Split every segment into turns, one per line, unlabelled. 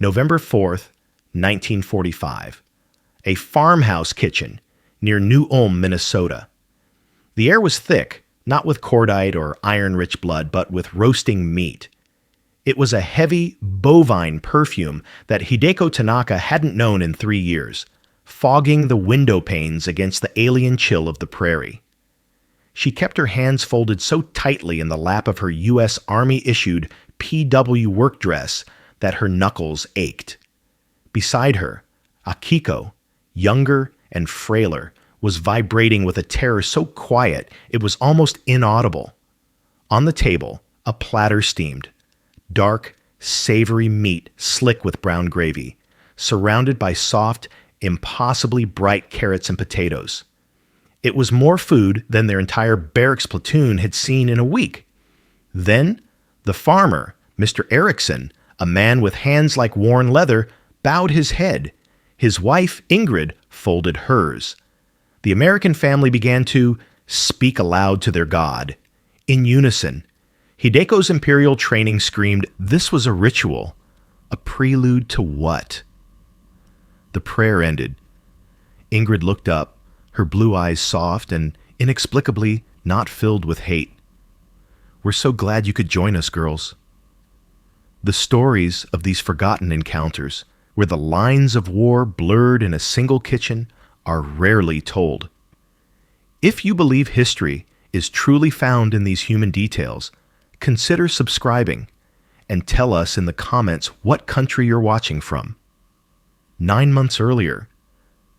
November 4th, 1945. A farmhouse kitchen near New Ulm, Minnesota. The air was thick, not with cordite or iron-rich blood, but with roasting meat. It was a heavy, bovine perfume that Hideko Tanaka hadn't known in 3 years, fogging the window panes against the alien chill of the prairie. She kept her hands folded so tightly in the lap of her U.S. Army-issued PW work dress that her knuckles ached. Beside her, Akiko, younger and frailer, was vibrating with a terror so quiet it was almost inaudible. On the table, a platter steamed. Dark, savory meat slick with brown gravy, surrounded by soft, impossibly bright carrots and potatoes. It was more food than their entire barracks platoon had seen in a week. Then, the farmer, Mr. Erickson, a man with hands like worn leather, bowed his head. His wife, Ingrid, folded hers. The American family began to speak aloud to their god. In unison, Hideko's imperial training screamed this was a ritual. A prelude to what? The prayer ended. Ingrid looked up, her blue eyes soft and inexplicably not filled with hate. We're so glad you could join us, girls. The stories of these forgotten encounters, where the lines of war blurred in a single kitchen, are rarely told. If you believe history is truly found in these human details, consider subscribing and tell us in the comments what country you're watching from. 9 months earlier,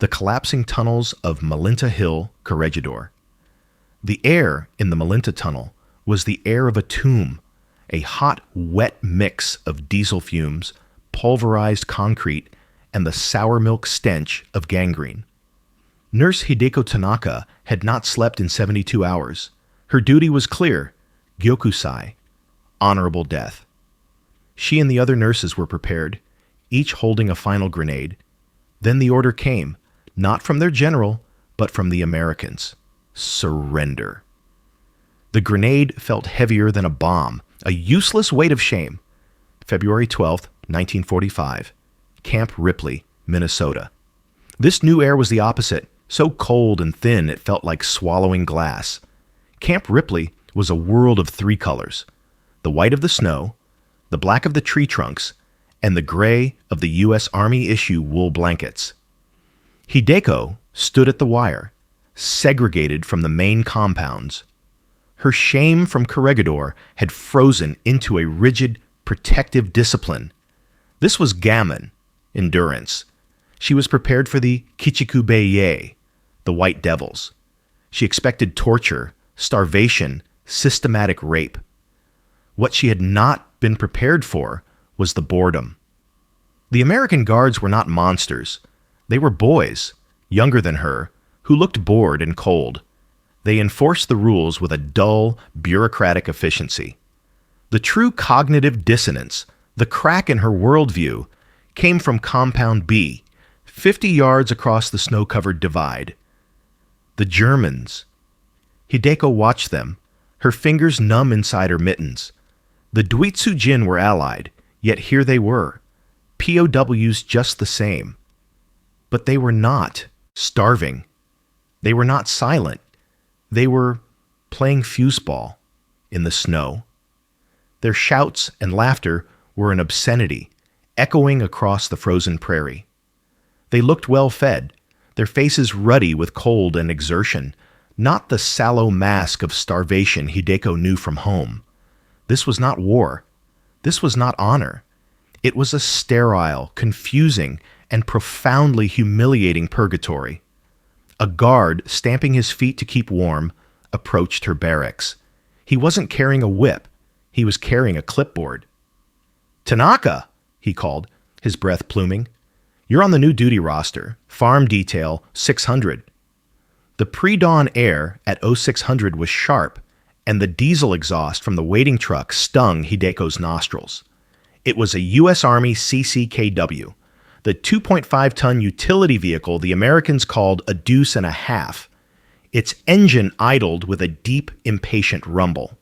the collapsing tunnels of Malinta Hill, Corregidor. The air in the Malinta Tunnel was the air of a tomb, a hot, wet mix of diesel fumes, pulverized concrete, and the sour milk stench of gangrene. Nurse Hideko Tanaka had not slept in 72 hours. Her duty was clear, gyokusai, honorable death. She and the other nurses were prepared, each holding a final grenade. Then the order came, not from their general, but from the Americans. Surrender. The grenade felt heavier than a bomb, a useless weight of shame. February 12th, 1945. Camp Ripley, Minnesota. This new air was the opposite, so cold and thin it felt like swallowing glass. Camp Ripley was a world of 3 colors: the white of the snow, the black of the tree trunks, and the gray of the U.S. Army-issue wool blankets. Hideko stood at the wire, segregated from the main compounds. Her shame from Corregidor had frozen into a rigid, protective discipline. This was gammon, endurance. She was prepared for the Kichikubeye, the white devils. She expected torture, starvation, systematic rape. What she had not been prepared for was the boredom. The American guards were not monsters. They were boys, younger than her, who looked bored and cold. They enforced the rules with a dull, bureaucratic efficiency. The true cognitive dissonance, the crack in her worldview, came from Compound B, 50 yards across the snow-covered divide. The Germans. Hideko watched them, her fingers numb inside her mittens. The Duitsujin were allied, yet here they were, POWs just the same. But they were not starving. They were not silent. They were playing foosball in the snow. Their shouts and laughter were an obscenity, echoing across the frozen prairie. They looked well-fed, their faces ruddy with cold and exertion, not the sallow mask of starvation Hideko knew from home. This was not war. This was not honor. It was a sterile, confusing, and profoundly humiliating purgatory. A guard, stamping his feet to keep warm, approached her barracks. He wasn't carrying a whip. He was carrying a clipboard. "Tanaka," he called, his breath pluming. "You're on the new duty roster, Farm Detail 600. The pre-dawn air at 0600 was sharp, and the diesel exhaust from the waiting truck stung Hideko's nostrils. It was a U.S. Army CCKW, the 2.5-ton utility vehicle the Americans called a deuce and a half. Its engine idled with a deep, impatient rumble.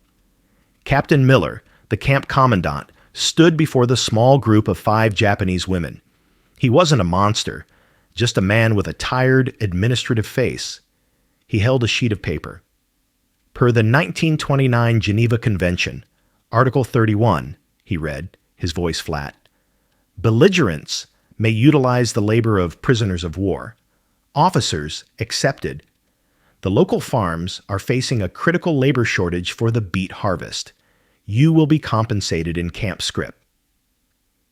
Captain Miller, the camp commandant, stood before the small group of 5 Japanese women. He wasn't a monster, just a man with a tired, administrative face. He held a sheet of paper. Per the 1929 Geneva Convention, Article 31, he read, his voice flat. Belligerents may utilize the labor of prisoners of war. Officers excepted. The local farms are facing a critical labor shortage for the beet harvest. You will be compensated in camp scrip.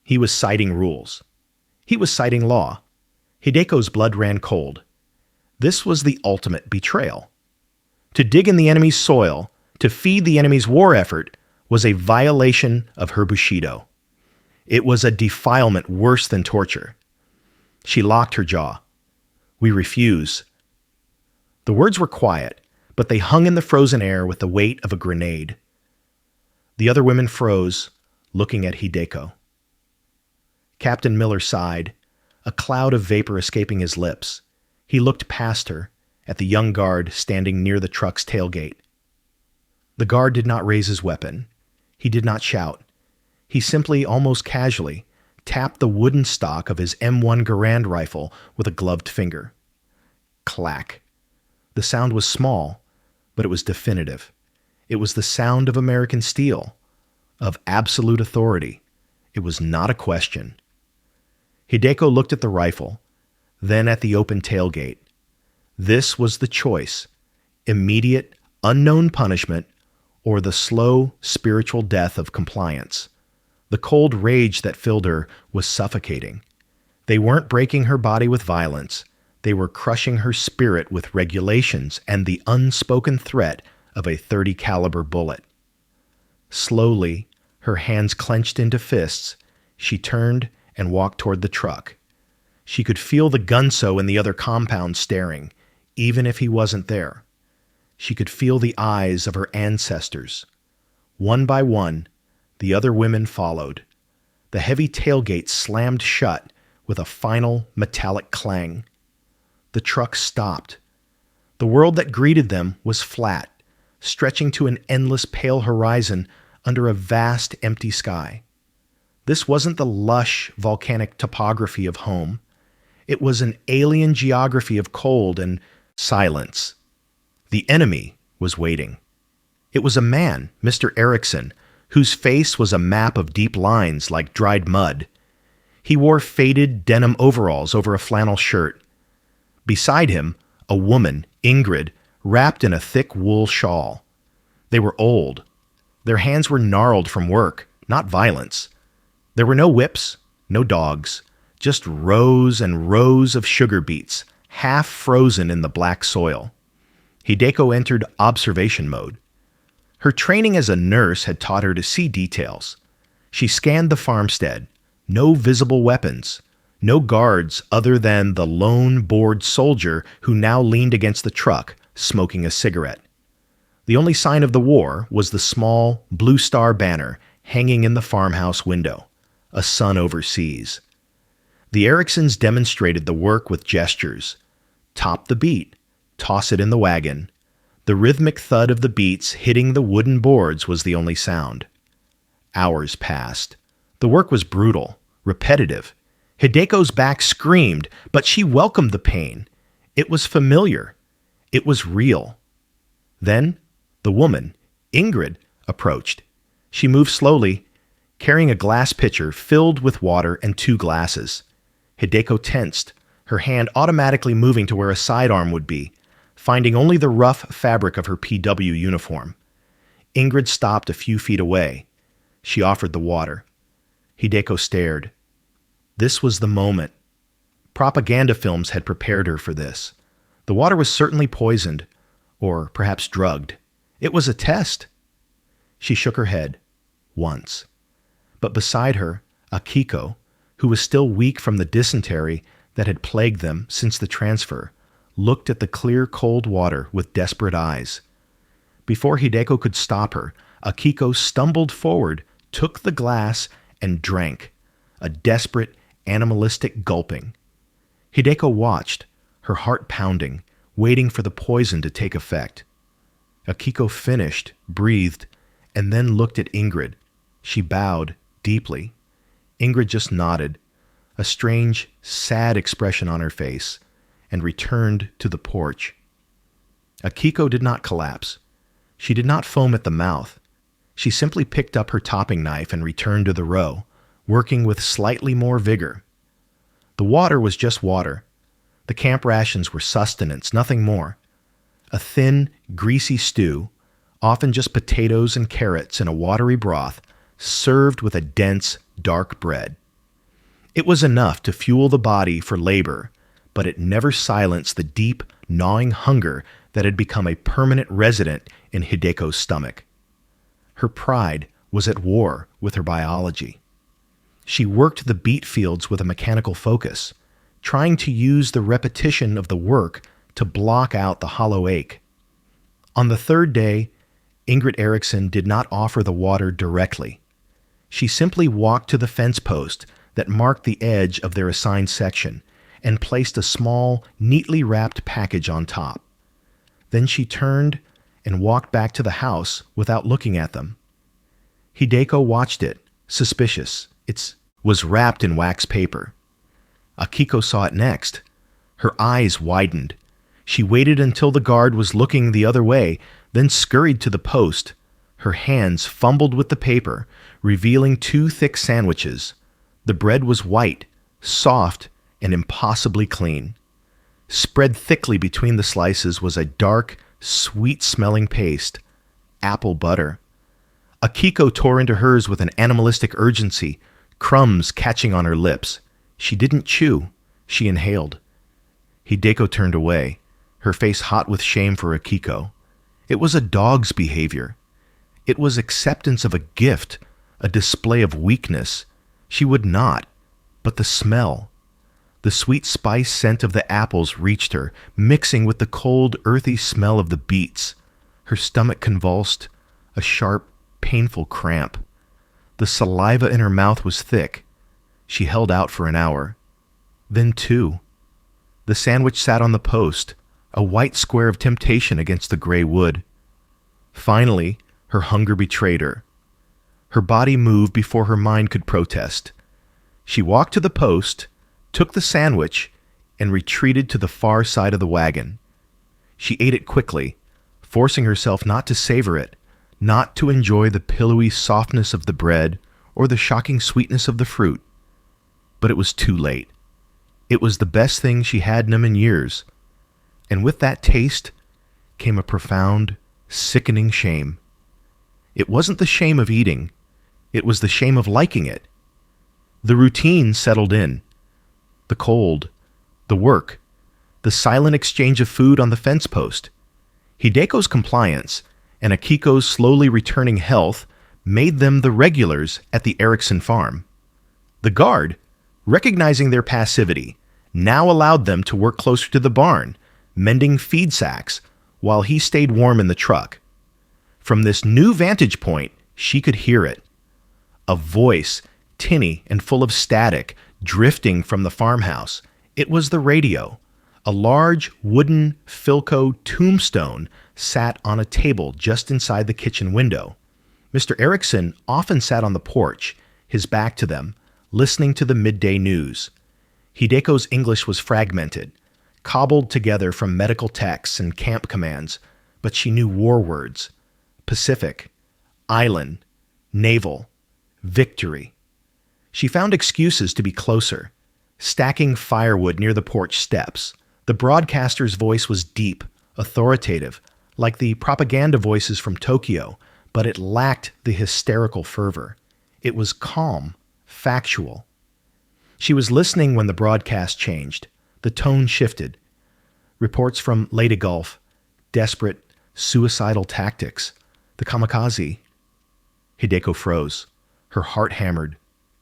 He was citing rules. He was citing law. Hideko's blood ran cold. This was the ultimate betrayal. To dig in the enemy's soil, to feed the enemy's war effort, was a violation of her bushido. It was a defilement worse than torture. She locked her jaw. We refuse. The words were quiet, but they hung in the frozen air with the weight of a grenade. The other women froze, looking at Hideko. Captain Miller sighed, a cloud of vapor escaping his lips. He looked past her, at the young guard standing near the truck's tailgate. The guard did not raise his weapon. He did not shout. He simply, almost casually, tapped the wooden stock of his M1 Garand rifle with a gloved finger. Clack. The sound was small, but it was definitive. It was the sound of American steel, of absolute authority. It was not a question. Hideko looked at the rifle, then at the open tailgate. This was the choice: immediate, unknown punishment or the slow, spiritual death of compliance. The cold rage that filled her was suffocating. They weren't breaking her body with violence. They were crushing her spirit with regulations and the unspoken threat of a .30 caliber bullet. Slowly, her hands clenched into fists, she turned and walked toward the truck. She could feel the gunso in the other compound staring, even if he wasn't there. She could feel the eyes of her ancestors. One by one, the other women followed. The heavy tailgate slammed shut with a final metallic clang. The truck stopped. The world that greeted them was flat, stretching to an endless pale horizon under a vast empty sky. This wasn't the lush volcanic topography of home. It was an alien geography of cold and silence. The enemy was waiting. It was a man, Mr. Erickson, whose face was a map of deep lines like dried mud. He wore faded denim overalls over a flannel shirt. Beside him, a woman, Ingrid, wrapped in a thick wool shawl. They were old. Their hands were gnarled from work, not violence. There were no whips, no dogs, just rows and rows of sugar beets, half frozen in the black soil. Hideko entered observation mode. Her training as a nurse had taught her to see details. She scanned the farmstead. No visible weapons. No guards other than the lone bored soldier who now leaned against the truck, smoking a cigarette. The only sign of the war was the small Blue Star banner hanging in the farmhouse window, a sun overseas. The Ericksons demonstrated the work with gestures. Top the beat, toss it in the wagon. The rhythmic thud of the beats hitting the wooden boards was the only sound. Hours passed. The work was brutal, repetitive. Hideko's back screamed, but she welcomed the pain. It was familiar. It was real. Then, the woman, Ingrid, approached. She moved slowly, carrying a glass pitcher filled with water and 2 glasses. Hideko tensed, her hand automatically moving to where a sidearm would be, finding only the rough fabric of her PW uniform. Ingrid stopped a few feet away. She offered the water. Hideko stared. This was the moment. Propaganda films had prepared her for this. The water was certainly poisoned, or perhaps drugged. It was a test. She shook her head, once. But beside her, Akiko, who was still weak from the dysentery that had plagued them since the transfer, looked at the clear, cold water with desperate eyes. Before Hideko could stop her, Akiko stumbled forward, took the glass, and drank, a desperate, animalistic gulping. Hideko watched, her heart pounding, waiting for the poison to take effect. Akiko finished, breathed, and then looked at Ingrid. She bowed, deeply. Ingrid just nodded, a strange, sad expression on her face, and returned to the porch. Akiko did not collapse. She did not foam at the mouth. She simply picked up her topping knife and returned to the row, working with slightly more vigor. The water was just water. The camp rations were sustenance, nothing more. A thin, greasy stew, often just potatoes and carrots in a watery broth, served with a dense, dark bread. It was enough to fuel the body for labor, but it never silenced the deep, gnawing hunger that had become a permanent resident in Hideko's stomach. Her pride was at war with her biology. She worked the beet fields with a mechanical focus, trying to use the repetition of the work to block out the hollow ache. On the third day, Ingrid Eriksson did not offer the water directly. She simply walked to the fence post that marked the edge of their assigned section and placed a small, neatly wrapped package on top. Then she turned and walked back to the house without looking at them. Hideko watched it, suspicious. It was wrapped in wax paper. Akiko saw it next. Her eyes widened. She waited until the guard was looking the other way, then scurried to the post. Her hands fumbled with the paper, revealing 2 thick sandwiches. The bread was white, soft, and impossibly clean. Spread thickly between the slices was a dark, sweet-smelling paste, apple butter. Akiko tore into hers with an animalistic urgency, crumbs catching on her lips. She didn't chew. She inhaled. Hideko turned away, her face hot with shame for Akiko. It was a dog's behavior. It was acceptance of a gift, a display of weakness. She would not. But the smell. The sweet spice scent of the apples reached her, mixing with the cold, earthy smell of the beets. Her stomach convulsed, a sharp, painful cramp. The saliva in her mouth was thick. She held out for an hour. Then 2. The sandwich sat on the post, a white square of temptation against the gray wood. Finally, her hunger betrayed her. Her body moved before her mind could protest. She walked to the post, took the sandwich, and retreated to the far side of the wagon. She ate it quickly, forcing herself not to savor it, not to enjoy the pillowy softness of the bread or the shocking sweetness of the fruit. But it was too late. It was the best thing she had in in years. And with that taste came a profound, sickening shame. It wasn't the shame of eating. It was the shame of liking it. The routine settled in. The cold, the work, the silent exchange of food on the fence post. Hideko's compliance and Akiko's slowly returning health made them the regulars at the Eriksson farm. The guard, recognizing their passivity, now allowed them to work closer to the barn, mending feed sacks, while he stayed warm in the truck. From this new vantage point, she could hear it. A voice, tinny and full of static, drifting from the farmhouse. It was the radio. A large wooden Philco tombstone sat on a table just inside the kitchen window. Mr. Eriksson often sat on the porch, his back to them, listening to the midday news. Hideko's English was fragmented, cobbled together from medical texts and camp commands, but she knew war words: Pacific, island, naval, victory. She found excuses to be closer, stacking firewood near the porch steps. The broadcaster's voice was deep, authoritative, like the propaganda voices from Tokyo, but it lacked the hysterical fervor. It was calm, factual. She was listening when the broadcast changed. The tone shifted. Reports from Leyte Gulf, desperate, suicidal tactics, the kamikaze. Hideko froze. Her heart hammered.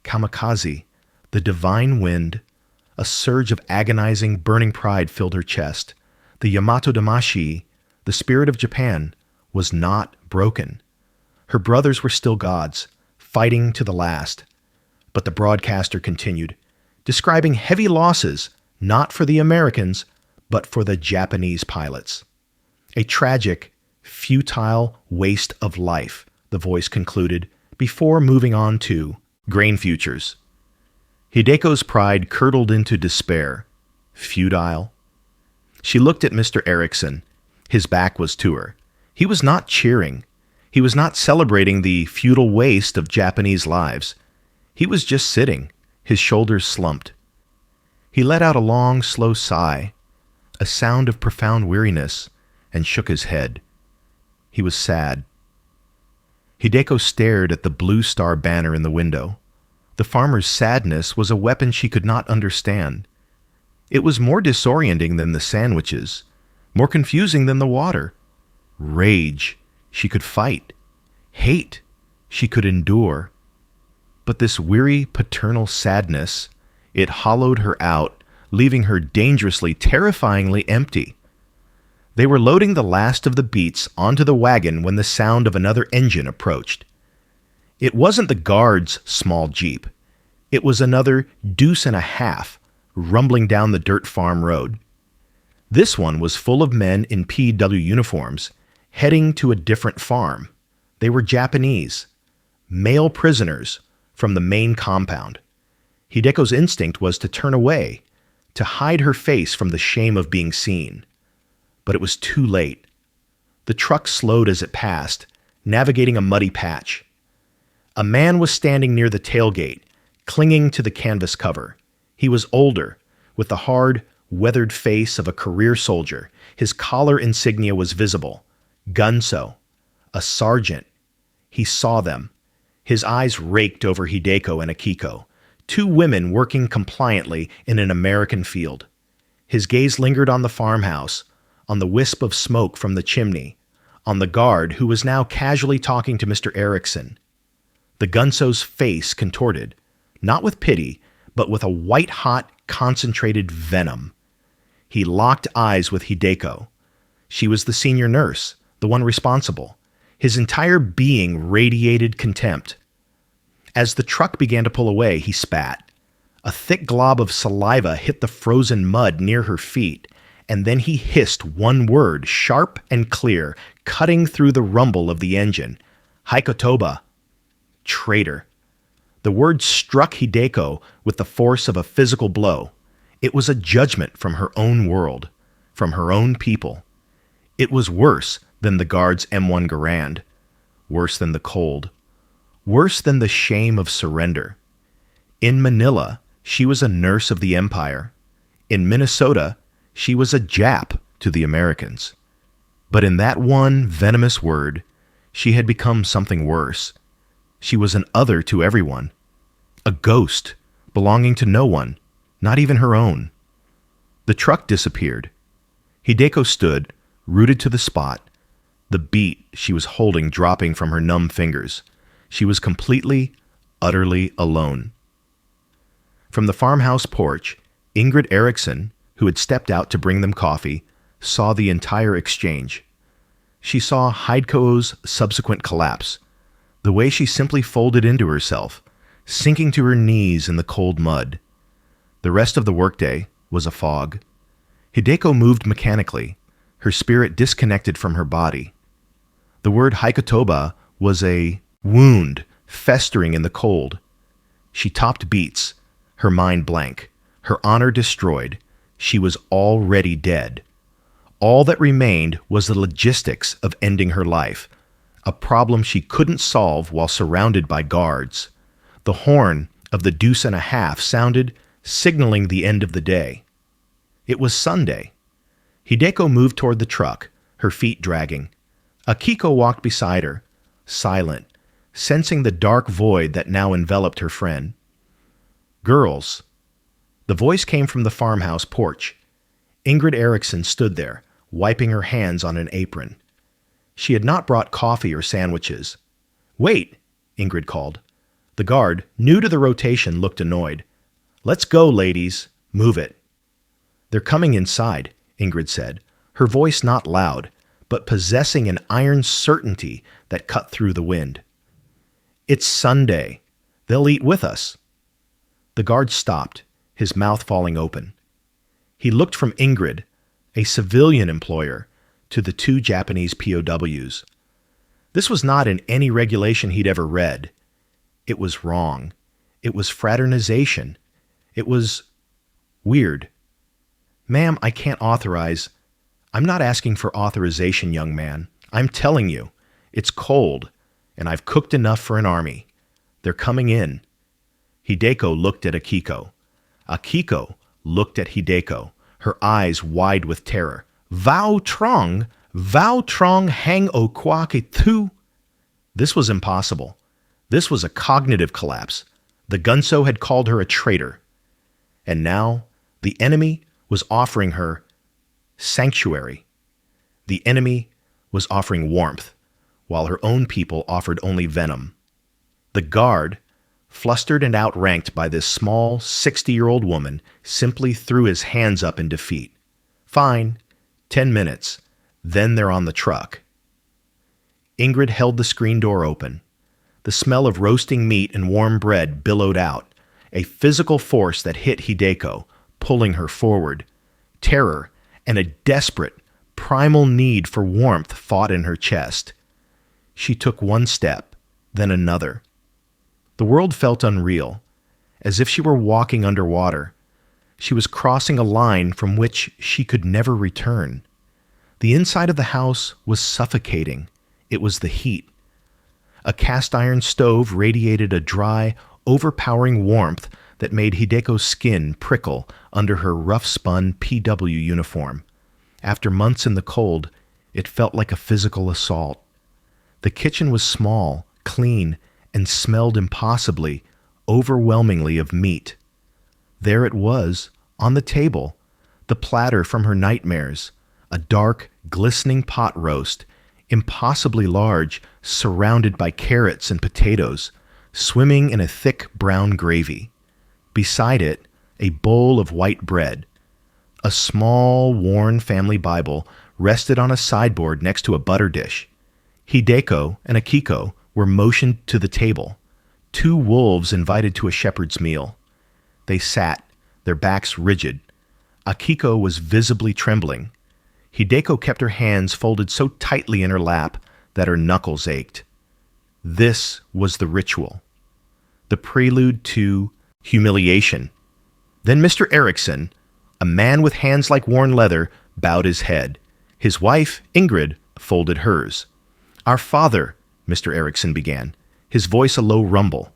Kamikaze, the divine wind. A surge of agonizing, burning pride filled her chest. The Yamato Damashi, the spirit of Japan, was not broken. Her brothers were still gods, fighting to the last. But the broadcaster continued, describing heavy losses, not for the Americans, but for the Japanese pilots. A tragic, futile waste of life, the voice concluded, before moving on to Grain futures. Hideko's pride curdled into despair. Futile. She looked at Mr. Erickson. His back was to her. He was not cheering. He was not celebrating the futile waste of Japanese lives. He was just sitting, his shoulders slumped. He let out a long, slow sigh, a sound of profound weariness, and shook his head. He was sad. Hideko stared at the blue star banner in the window. The farmer's sadness was a weapon she could not understand. It was more disorienting than the sandwiches, more confusing than the water. Rage, she could fight. Hate, she could endure. But this weary paternal sadness, it hollowed her out, leaving her dangerously, terrifyingly empty. They were loading the last of the beets onto the wagon when the sound of another engine approached. It wasn't the guard's small jeep. It was another deuce and a half, rumbling down the dirt farm road. This one was full of men in PW uniforms, heading to a different farm. They were Japanese, male prisoners from the main compound. Hideko's instinct was to turn away, to hide her face from the shame of being seen. But it was too late. The truck slowed as it passed, navigating a muddy patch. A man was standing near the tailgate, clinging to the canvas cover. He was older, with the hard, weathered face of a career soldier. His collar insignia was visible. Gunso, a sergeant. He saw them. His eyes raked over Hideko and Akiko, two women working compliantly in an American field. His gaze lingered on the farmhouse, on the wisp of smoke from the chimney, on the guard who was now casually talking to Mr. Erickson. The Gunso's face contorted, not with pity, but with a white-hot, concentrated venom. He locked eyes with Hideko. She was the senior nurse, the one responsible. His entire being radiated contempt. As the truck began to pull away, he spat. A thick glob of saliva hit the frozen mud near her feet, and then he hissed one word, sharp and clear, cutting through the rumble of the engine. Haikotoba. Traitor. The word struck Hideko with the force of a physical blow. It was a judgment from her own world, from her own people. It was worse than the guard's M1 Garand, worse than the cold, worse than the shame of surrender. In Manila, she was a nurse of the Empire. In Minnesota, she was a Jap to the Americans. But in that one venomous word, she had become something worse. She was an other to everyone, a ghost belonging to no one, not even her own. The truck disappeared. Hideko stood, rooted to the spot, the beat she was holding dropping from her numb fingers. She was completely, utterly alone. From the farmhouse porch, Ingrid Erickson, who had stepped out to bring them coffee, saw the entire exchange. She saw Hideko's subsequent collapse, the way she simply folded into herself, sinking to her knees in the cold mud. The rest of the workday was a fog. Hideko moved mechanically, her spirit disconnected from her body. The word Haikotoba was a wound festering in the cold. She topped beats, her mind blank, her honor destroyed. She was already dead. All that remained was the logistics of ending her life, a problem she couldn't solve while surrounded by guards. The horn of the deuce and a half sounded, signaling the end of the day. It was Sunday. Hideko moved toward the truck, her feet dragging. Akiko walked beside her, silent, sensing the dark void that now enveloped her friend. Girls. The voice came from the farmhouse porch. Ingrid Erickson stood there, wiping her hands on an apron. She had not brought coffee or sandwiches. "Wait," Ingrid called. The guard, new to the rotation, looked annoyed. "Let's go, ladies. Move it." "They're coming inside," Ingrid said, her voice not loud, but possessing an iron certainty that cut through the wind. "It's Sunday. They'll eat with us." The guard stopped, his mouth falling open. He looked from Ingrid, a civilian employer, to the two Japanese POWs. This was not in any regulation he'd ever read. It was wrong. It was fraternization. It was weird. Ma'am, I can't authorize. I'm not asking for authorization, young man. I'm telling you, it's cold, and I've cooked enough for an army. They're coming in. Hideko looked at Akiko. Akiko looked at Hideko, her eyes wide with terror. Vao trong hang o kwa ke tu. This was impossible. This was a cognitive collapse. The Gunso had called her a traitor. And now the enemy was offering her sanctuary. The enemy was offering warmth, while her own people offered only venom. The guard, flustered and outranked by this small 60-year-old woman, simply threw his hands up in defeat. Fine, 10 minutes, then they're on the truck. Ingrid held the screen door open. The smell of roasting meat and warm bread billowed out, a physical force that hit Hideko, pulling her forward. Terror and a desperate, primal need for warmth fought in her chest. She took one step, then another. The world felt unreal, as if she were walking underwater. She was crossing a line from which she could never return. The inside of the house was suffocating. It was the heat. A cast-iron stove radiated a dry, overpowering warmth that made Hideko's skin prickle under her rough-spun PW uniform. After months in the cold, it felt like a physical assault. The kitchen was small, clean, and smelled impossibly, overwhelmingly of meat. There it was, on the table, the platter from her nightmares, a dark, glistening pot roast, impossibly large, surrounded by carrots and potatoes, swimming in a thick brown gravy. Beside it, a bowl of white bread. A small, worn family Bible rested on a sideboard next to a butter dish. Hideko and Akiko were motioned to the table. Two wolves invited to a shepherd's meal. They sat, their backs rigid. Akiko was visibly trembling. Hideko kept her hands folded so tightly in her lap that her knuckles ached. This was the ritual. The prelude to humiliation. Then Mr. Erickson, a man with hands like worn leather, bowed his head. His wife, Ingrid, folded hers. Our father, Mr. Erickson began, his voice a low rumble.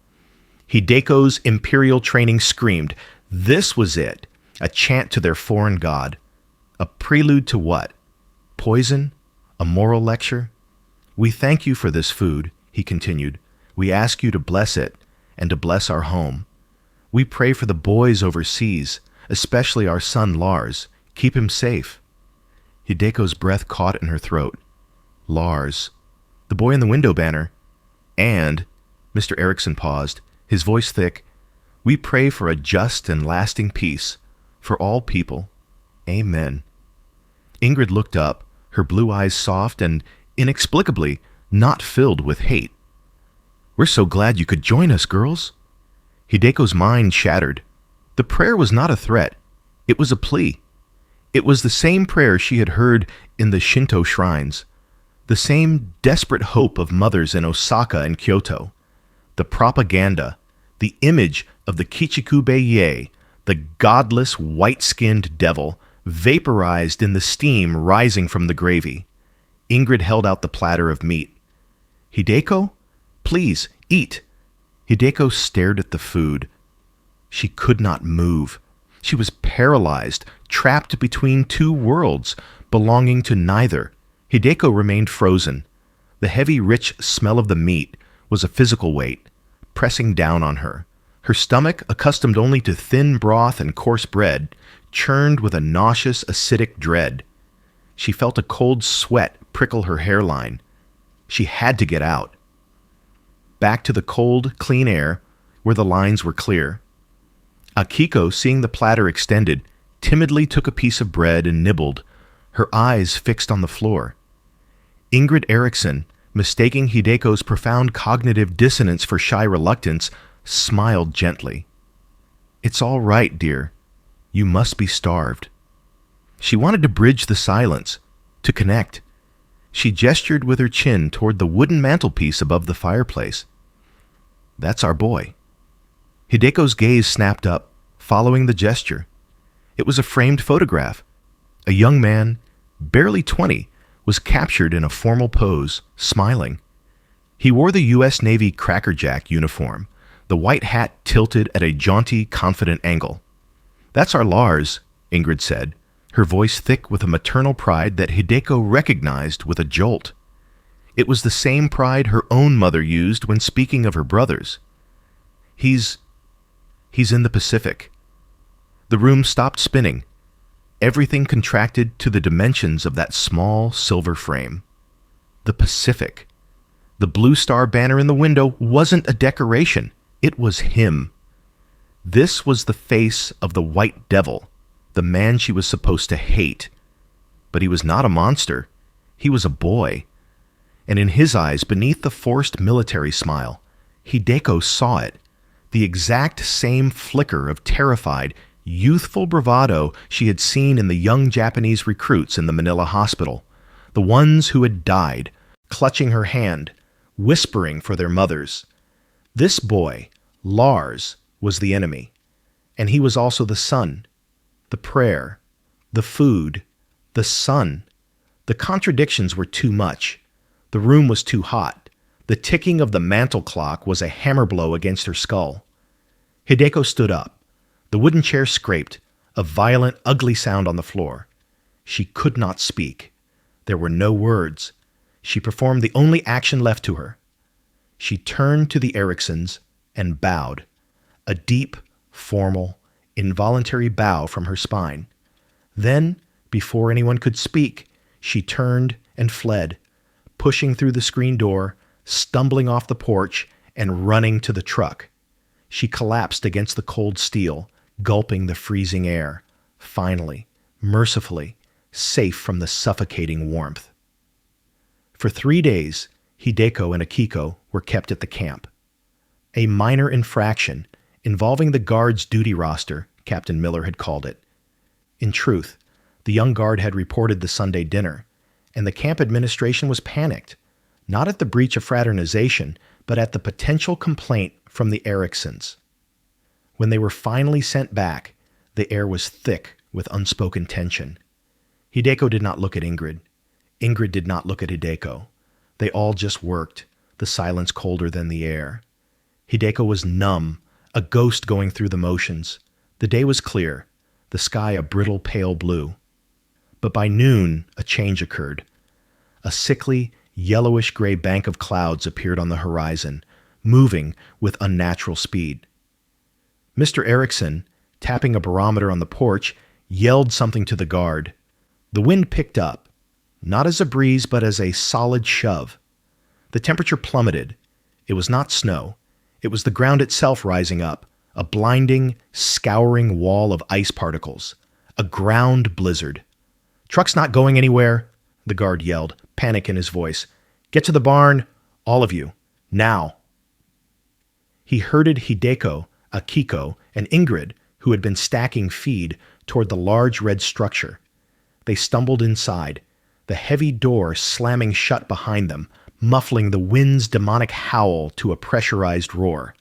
Hideko's imperial training screamed. This was it, a chant to their foreign god. A prelude to what? Poison? A moral lecture? We thank you for this food, he continued. We ask you to bless it and to bless our home. We pray for the boys overseas, especially our son Lars. Keep him safe. Hideko's breath caught in her throat. Lars. The boy in the window banner. And, Mr. Erickson paused, his voice thick, we pray for a just and lasting peace for all people. Amen. Ingrid looked up, her blue eyes soft and, inexplicably, not filled with hate. We're so glad you could join us, girls. Hideko's mind shattered. The prayer was not a threat. It was a plea. It was the same prayer she had heard in the Shinto shrines. The same desperate hope of mothers in Osaka and Kyoto. The propaganda, the image of the Kichikube-ye, the godless, white-skinned devil, vaporized in the steam rising from the gravy. Ingrid held out the platter of meat. Hideko? Please, eat. Hideko stared at the food. She could not move. She was paralyzed, trapped between two worlds, belonging to neither. Hideko remained frozen. The heavy, rich smell of the meat was a physical weight, pressing down on her. Her stomach, accustomed only to thin broth and coarse bread, churned with a nauseous, acidic dread. She felt a cold sweat prickle her hairline. She had to get out. Back to the cold, clean air, where the lines were clear. Akiko, seeing the platter extended, timidly took a piece of bread and nibbled, her eyes fixed on the floor. Ingrid Erickson, mistaking Hideko's profound cognitive dissonance for shy reluctance, smiled gently. It's all right, dear. You must be starved. She wanted to bridge the silence, to connect. She gestured with her chin toward the wooden mantelpiece above the fireplace. That's our boy. Hideko's gaze snapped up, following the gesture. It was a framed photograph. A young man, barely 20, was captured in a formal pose, smiling. He wore the U.S. Navy crackerjack uniform, the white hat tilted at a jaunty, confident angle. "That's our Lars," Ingrid said, her voice thick with a maternal pride that Hideko recognized with a jolt. It was the same pride her own mother used when speaking of her brothers. He's in the Pacific." The room stopped spinning. Everything contracted to the dimensions of that small silver frame. The Pacific. The blue star banner in the window wasn't a decoration. It was him. This was the face of the White Devil, the man she was supposed to hate. But he was not a monster. He was a boy. And in his eyes, beneath the forced military smile, Hideko saw it. The exact same flicker of terrified, youthful bravado she had seen in the young Japanese recruits in the Manila hospital, the ones who had died, clutching her hand, whispering for their mothers. This boy, Lars, was the enemy, and he was also the sun, the prayer, the food, the sun. The contradictions were too much. The room was too hot. The ticking of the mantel clock was a hammer blow against her skull. Hideko stood up. The wooden chair scraped, a violent, ugly sound on the floor. She could not speak. There were no words. She performed the only action left to her. She turned to the Ericksons and bowed, a deep, formal, involuntary bow from her spine. Then, before anyone could speak, she turned and fled, pushing through the screen door, stumbling off the porch, and running to the truck. She collapsed against the cold steel, gulping the freezing air, finally, mercifully, safe from the suffocating warmth. For 3 days, Hideko and Akiko were kept at the camp. A minor infraction involving the guard's duty roster, Captain Miller had called it. In truth, the young guard had reported the Sunday dinner, and the camp administration was panicked, not at the breach of fraternization, but at the potential complaint from the Ericksons. When they were finally sent back, the air was thick with unspoken tension. Hideko did not look at Ingrid. Ingrid did not look at Hideko. They all just worked, the silence colder than the air. Hideko was numb, a ghost going through the motions. The day was clear, the sky a brittle pale blue. But by noon, a change occurred. A sickly, yellowish-gray bank of clouds appeared on the horizon, moving with unnatural speed. Mr. Erickson, tapping a barometer on the porch, yelled something to the guard. The wind picked up, not as a breeze but as a solid shove. The temperature plummeted. It was not snow. It was the ground itself rising up, a blinding, scouring wall of ice particles, a ground blizzard. "Truck's not going anywhere," the guard yelled, panic in his voice. "Get to the barn, all of you, now." He herded Hideko, Akiko, and Ingrid, who had been stacking feed, toward the large red structure. They stumbled inside, the heavy door slamming shut behind them, muffling the wind's demonic howl to a pressurized roar.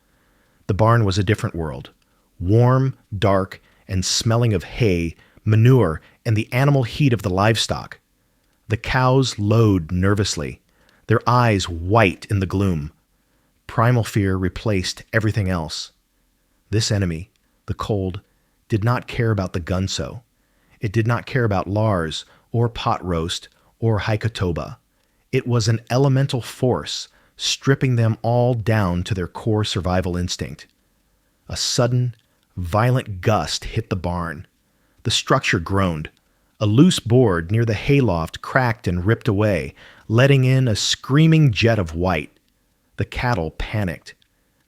The barn was a different world, warm, dark, and smelling of hay, manure, and the animal heat of the livestock. The cows lowed nervously, their eyes white in the gloom. Primal fear replaced everything else. This enemy, the cold, did not care about the gunso. It did not care about Lars, or pot roast, or Haikatoba. It was an elemental force, stripping them all down to their core survival instinct. A sudden, violent gust hit the barn. The structure groaned. A loose board near the hayloft cracked and ripped away, letting in a screaming jet of white. The cattle panicked.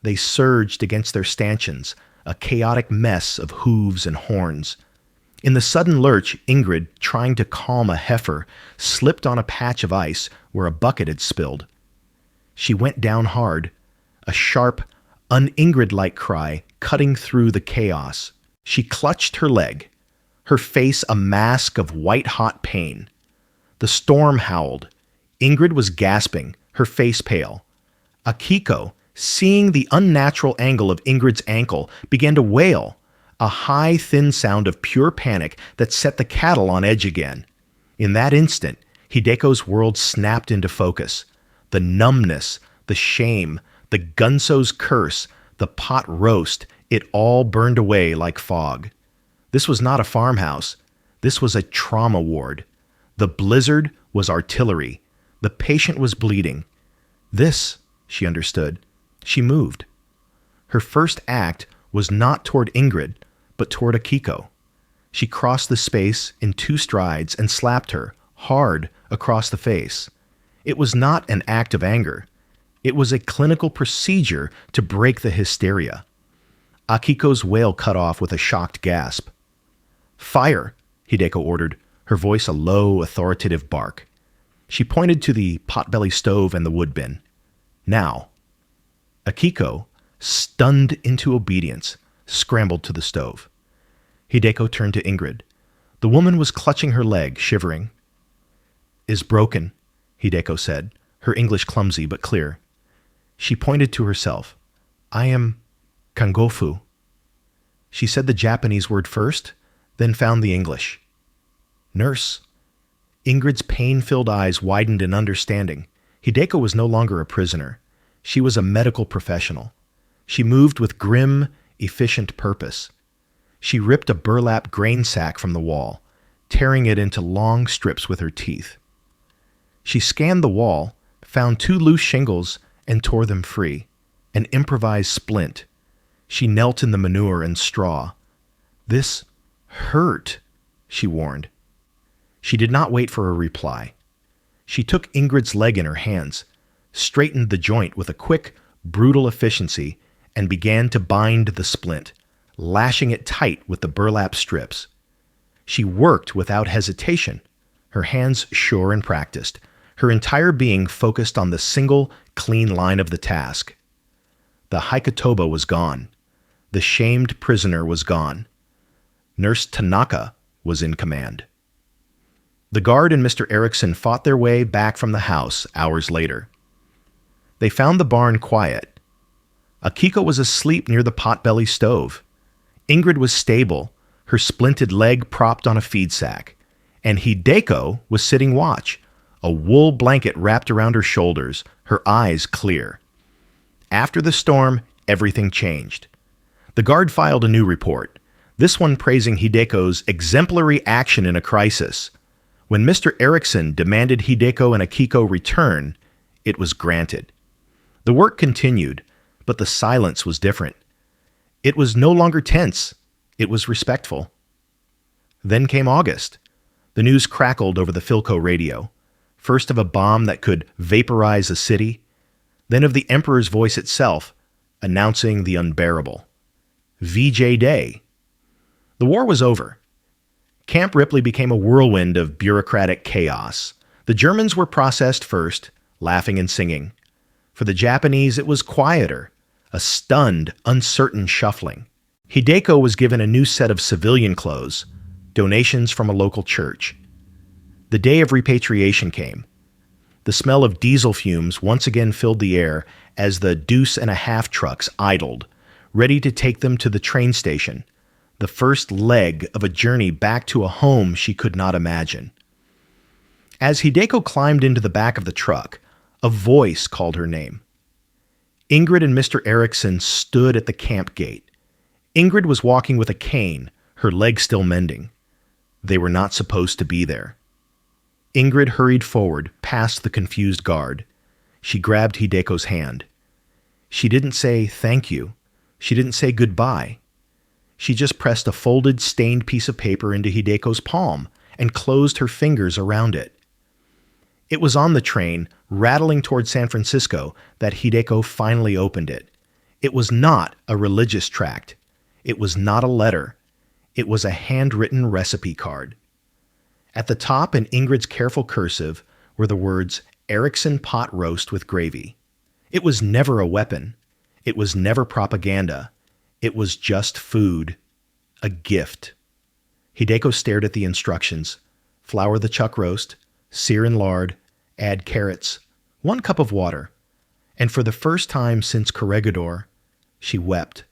They surged against their stanchions, a chaotic mess of hooves and horns. In the sudden lurch, Ingrid, trying to calm a heifer, slipped on a patch of ice where a bucket had spilled. She went down hard, a sharp, un-Ingrid-like cry cutting through the chaos. She clutched her leg, her face a mask of white-hot pain. The storm howled. Ingrid was gasping, her face pale. Akiko, seeing the unnatural angle of Ingrid's ankle, began to wail, a high, thin sound of pure panic that set the cattle on edge again. In that instant, Hideko's world snapped into focus. The numbness, the shame, the gunso's curse, the pot roast, it all burned away like fog. This was not a farmhouse. This was a trauma ward. The blizzard was artillery. The patient was bleeding. This, she understood. She moved. Her first act was not toward Ingrid, but toward Akiko. She crossed the space in 2 strides and slapped her, hard, across the face. It was not an act of anger. It was a clinical procedure to break the hysteria. Akiko's wail cut off with a shocked gasp. "Fire," Hideko ordered, her voice a low, authoritative bark. She pointed to the potbelly stove and the wood bin. "Now." Akiko, stunned into obedience, scrambled to the stove. Hideko turned to Ingrid. The woman was clutching her leg, shivering. "Is broken," Hideko said, her English clumsy but clear. She pointed to herself. "I am Kangofu." She said the Japanese word first, then found the English. "Nurse." Ingrid's pain-filled eyes widened in understanding. Hideko was no longer a prisoner. She was a medical professional. She moved with grim, efficient purpose. She ripped a burlap grain sack from the wall, tearing it into long strips with her teeth. She scanned the wall, found 2 loose shingles, and tore them free, an improvised splint. She knelt in the manure and straw. "This hurt," she warned. She did not wait for a reply. She took Ingrid's leg in her hands, straightened the joint with a quick, brutal efficiency, and began to bind the splint, lashing it tight with the burlap strips. She worked without hesitation, her hands sure and practiced, her entire being focused on the single, clean line of the task. The Haikatoba was gone. The shamed prisoner was gone. Nurse Tanaka was in command. The guard and Mr. Erickson fought their way back from the house hours later. They found the barn quiet. Akiko was asleep near the potbelly stove. Ingrid was stable, her splinted leg propped on a feed sack, and Hideko was sitting watch, a wool blanket wrapped around her shoulders, her eyes clear. After the storm, everything changed. The guard filed a new report, this one praising Hideko's exemplary action in a crisis. When Mr. Erickson demanded Hideko and Akiko return, it was granted. The work continued, but the silence was different. It was no longer tense. It was respectful. Then came August. The news crackled over the Philco radio, first of a bomb that could vaporize a city, then of the Emperor's voice itself, announcing the unbearable. VJ Day. The war was over. Camp Ripley became a whirlwind of bureaucratic chaos. The Germans were processed first, laughing and singing. For the Japanese, it was quieter, a stunned, uncertain shuffling. Hideko was given a new set of civilian clothes, donations from a local church. The day of repatriation came. The smell of diesel fumes once again filled the air as the 2.5 trucks idled, ready to take them to the train station, the first leg of a journey back to a home she could not imagine. As Hideko climbed into the back of the truck, a voice called her name. Ingrid and Mr. Erickson stood at the camp gate. Ingrid was walking with a cane, her leg still mending. They were not supposed to be there. Ingrid hurried forward, past the confused guard. She grabbed Hideko's hand. She didn't say thank you. She didn't say goodbye. She just pressed a folded, stained piece of paper into Hideko's palm and closed her fingers around it. It was on the train, rattling toward San Francisco, that Hideko finally opened it. It was not a religious tract. It was not a letter. It was a handwritten recipe card. At the top, in Ingrid's careful cursive, were the words, Erickson pot roast with gravy. It was never a weapon. It was never propaganda. It was just food. A gift. Hideko stared at the instructions. Flour the chuck roast, sear in lard, add carrots, 1 cup of water. And for the first time since Corregidor, she wept.